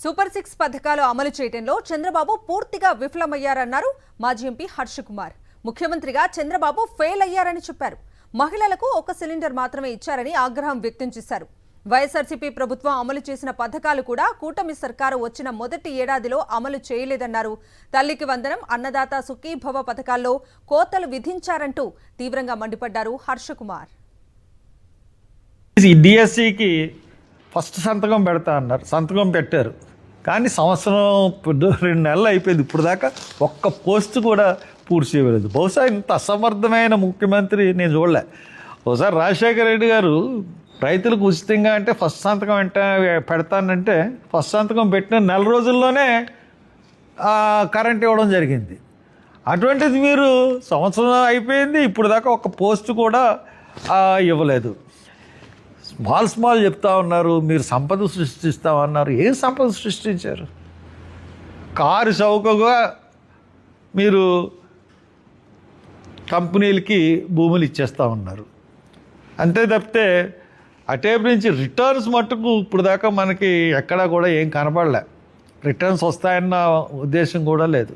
Super 6 పథకాలు అమలు చేయడంలో చంద్రబాబు పూర్తిగా విఫలమయ్యారన్నారు మాజీ ఎంపీ హర్ష కుమార్. ముఖ్యమంత్రిగా చంద్రబాబు ఫెయిల్ అయ్యారని చెప్పారు. మహిళలకు ఒక సిలిండర్ మాత్రమే ఇచ్చారని ఆగ్రహం వ్యక్తం చేశారు. వైఎస్ఆర్సీపీ ప్రభుత్వం అమలు చేసిన పథకాలు కూడా కూటమి సర్కారు వచ్చిన మొదటి ఏడాదిలో అమలు చేయలేదన్నారు. తల్లికి వందనం, అన్నదాత సుఖీభవ పథకాల్లో కోతలు విధించారంటూ తీవ్రంగా మండిపడ్డారు హర్ష కుమార్. డిఎస్సికి ఫస్ట్ సంతకం పెడతా అన్నారు, సంతకం పెట్టారు. కానీ సంవత్సరం 2 నెలలు అయిపోయింది, ఇప్పుడు దాకా ఒక్క పోస్ట్ కూడా పూర్తి చేయలేదు. బహుశా ఇంత అసమర్థమైన ముఖ్యమంత్రి నేను చూడలే. ఒకసారి రాజశేఖర రెడ్డి గారు రైతులకు ఉచితంగా అంటే ఫస్ట్ సంతకం పెడతానంటే ఫస్ట్ సంతకం పెట్టిన నెల రోజుల్లోనే కరెంట్ ఇవ్వడం జరిగింది. అటువంటిది మీరు సంవత్సరం అయిపోయింది, ఇప్పుడు దాకా ఒక్క పోస్ట్ కూడా ఇవ్వలేదు. స్మాల్ చెప్తా ఉన్నారు, మీరు సంపద సృష్టిస్తామన్నారు. ఏం సంపద సృష్టించారు? కారు చౌకగా మీరు కంపెనీలకి భూములు ఇచ్చేస్తూ ఉన్నారు. అంతే తప్పితే అటేపు నుంచి రిటర్న్స్ మట్టుకు ఇప్పుడు దాకా మనకి ఎక్కడా కూడా ఏం కనపడలే. రిటర్న్స్ వస్తాయన్న ఉద్దేశం కూడా లేదు.